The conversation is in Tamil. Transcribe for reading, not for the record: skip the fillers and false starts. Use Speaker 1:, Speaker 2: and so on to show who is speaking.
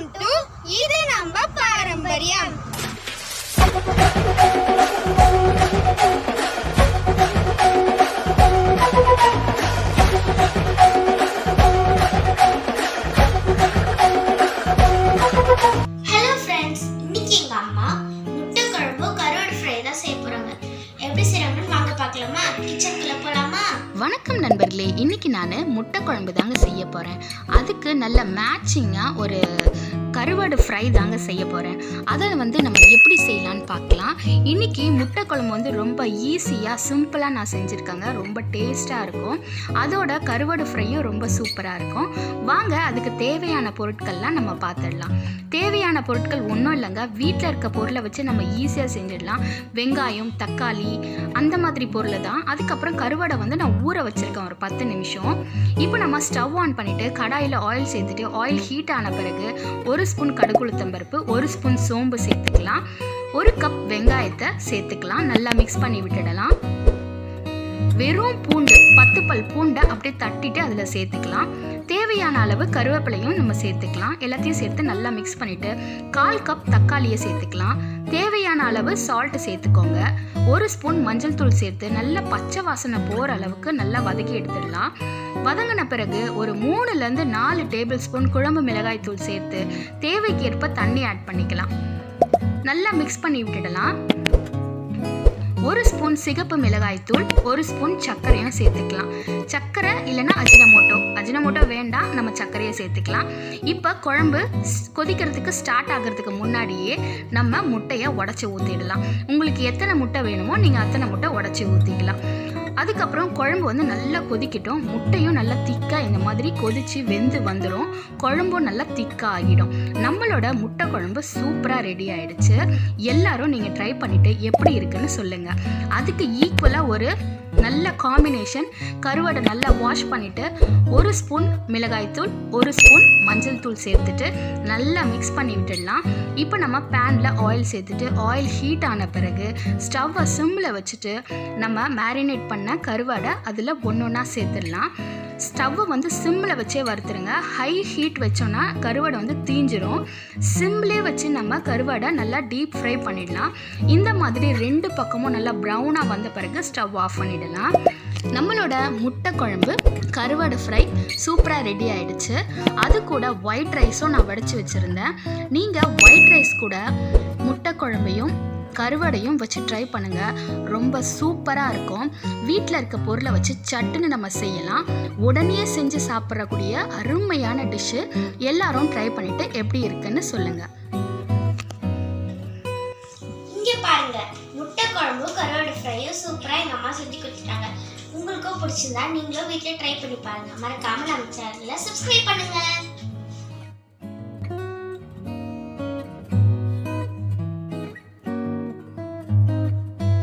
Speaker 1: வெல்கம் டு இது நம்ம பாரம்பரியம்.
Speaker 2: ஹலோ ஃப்ரெண்ட்ஸ், இன்னைக்கு எங்க அம்மா முட்டை குழம்பு கருவாடு ஃப்ரை தான் செய்ய போறாங்க. எப்படி செய்யறாங்கன்னு வாங்க பார்க்கலாமா? கிச்சனுக்குள்ள போலாமா?
Speaker 3: வணக்கம் நண்பர்களே, இன்னைக்கு நான் முட்டை குழம்பு தாங்க செய்ய போகிறேன். அதுக்கு நல்ல மேட்சிங்காக ஒரு கருவாடு ஃப்ரை தாங்க செய்ய போகிறேன். அதை நம்ம எப்படி செய்யலான்னு பார்க்கலாம். இன்றைக்கி முட்டை குழம்பு ரொம்ப ஈஸியாக சிம்பிளாக நான் செஞ்சுருக்கேங்க. ரொம்ப டேஸ்ட்டாக இருக்கும். அதோட கருவாடு ஃப்ரையும் ரொம்ப சூப்பராக இருக்கும். வாங்க அதுக்கு தேவையான பொருட்கள்லாம் நம்ம பார்த்துடலாம். தேவையான பொருட்கள் ஒன்றும் இல்லைங்க, வீட்டில் இருக்க பொருளை வச்சு நம்ம ஈஸியாக செஞ்சிடலாம். வெங்காயம், தக்காளி அந்த மாதிரி பொருளை தான். அதுக்கப்புறம் கருவாடை நான் ஊற வச்சுருக்கேன் ஒரு 10 நிமிஷம். இப்போ நம்ம ஸ்டவ் ஆன் பண்ணிவிட்டு கடாயில் ஆயில் சேர்த்துட்டு ஆயில் ஹீட் ஆன பிறகு 1 ஸ்பூன் கடுகுளுத்தம்பருப்பு, 1 ஸ்பூன் சோம்பு சேர்த்துக்கலாம். 1 கப் வெங்காயத்தை சேர்த்துக்கலாம். நல்லா மிக்ஸ் பண்ணி விட்டுடலாம். வெறும் பூண்டு 10 பல் பூண்டை அப்படியே தட்டிட்டு அதில் சேர்த்துக்கலாம். தேவையான அளவு கருவேப்பிலையும் நம்ம சேர்த்துக்கலாம். எல்லாத்தையும் சேர்த்து நல்லா மிக்ஸ் பண்ணிவிட்டு 1/4 கப் தக்காளியை சேர்த்துக்கலாம். தேவையான அளவு சால்ட் சேர்த்துக்கோங்க. 1 ஸ்பூன் மஞ்சள் தூள் சேர்த்து நல்லா பச்சை வாசனை போகிற அளவுக்கு நல்லா வதக்கி எடுத்துடலாம். வதங்கின பிறகு ஒரு 3லேருந்து 4 டேபிள் ஸ்பூன் குழம்பு மிளகாய் தூள் சேர்த்து தேவைக்கேற்ப தண்ணி ஆட் பண்ணிக்கலாம். நல்லா மிக்ஸ் பண்ணி விட்டுடலாம். 1 ஸ்பூன் சிகப்பு மிளகாய் தூள், 1 ஸ்பூன் சர்க்கரையும் சேர்த்துக்கலாம். சர்க்கரை இல்லைன்னா அஜினமோட்டோ வேண்டாம், நம்ம சர்க்கரையை சேர்த்துக்கலாம். இப்போ குழம்பு கொதிக்கிறதுக்கு ஸ்டார்ட் ஆகிறதுக்கு முன்னாடியே நம்ம முட்டையை உடச்சி ஊற்றிடலாம். உங்களுக்கு எத்தனை முட்டை வேணுமோ நீங்கள் அத்தனை முட்டை உடச்சி ஊற்றிக்கலாம். அதுக்கப்புறம் குழம்பு நல்லா கொதிக்கட்டும். முட்டையும் நல்லா திக்காக இந்த மாதிரி கொதித்து வெந்து வந்துடும். குழம்பும் நல்லா திக்காக ஆகிடும். நம்மளோட முட்டை குழம்பு சூப்பராக ரெடி ஆகிடுச்சு. எல்லாரும் நீங்கள் ட்ரை பண்ணிவிட்டு எப்படி இருக்குன்னு சொல்லுங்கள். அதுக்கு ஈக்குவலாக ஒரு நல்ல காம்பினேஷன் கருவாடை நல்லா வாஷ் பண்ணிவிட்டு 1 ஸ்பூன் மிளகாய்த்தூள், 1 ஸ்பூன் மஞ்சள் தூள் சேர்த்துட்டு நல்லா மிக்ஸ் பண்ணி விட்டுடலாம். இப்போ நம்ம பேனில் ஆயில் சேர்த்துட்டு ஆயில் ஹீட் ஆன பிறகு ஸ்டவ்வை சிம்மில் வச்சுட்டு நம்ம மேரினேட் பண்ண கருவாடை அதில் ஒன்றா சேர்த்துடலாம். ஸ்டவ்வை சிம்மில் வச்சே வறுத்துருங்க. ஹை ஹீட் வச்சோன்னா கருவாடை தீஞ்சிரும். சிம்லே வச்சு நம்ம கருவாடை நல்லா டீப் ஃப்ரை பண்ணிடலாம். இந்த மாதிரி 2 பக்கமும் நல்லா ப்ரௌனாக வந்த பிறகு ஸ்டவ் ஆஃப் பண்ணிடலாம். நம்மளோட முட்டை குழம்பு கருவாடு ஃப்ரை சூப்பராக ரெடி ஆகிடுச்சு. அது கூட ஒயிட் ரைஸும் நான் வடித்து வச்சுருந்தேன். நீங்கள் ஒயிட் ரைஸ் கூட முட்டை குழம்பையும் கருவாடையும் வச்சு ட்ரை பண்ணுங்கள். ரொம்ப சூப்பராக இருக்கும். வீட்டில் இருக்க பொருளை வச்சு சட்டுன்னு நம்ம செய்யலாம். உடனே செஞ்சு சாப்பிட்றக்கூடிய அருமையான டிஷ்ஷு. எல்லாரும் ட்ரை பண்ணிவிட்டு எப்படி இருக்குன்னு சொல்லுங்கள்.
Speaker 2: இங்கே பாருங்க, முட்டை குழம்பு கருவாடு ஃப்ரையும் சூப்பராக எங்கள் அம்மா செஞ்சு கொடுத்துட்டாங்க. உங்களுக்கும் பிடிச்சிருந்தா நீங்களும் வீட்டில் ட்ரை பண்ணி பாருங்கள். மறக்காமல் நம்ம சேனலை சப்ஸ்கிரைப் பண்ணுங்கள்.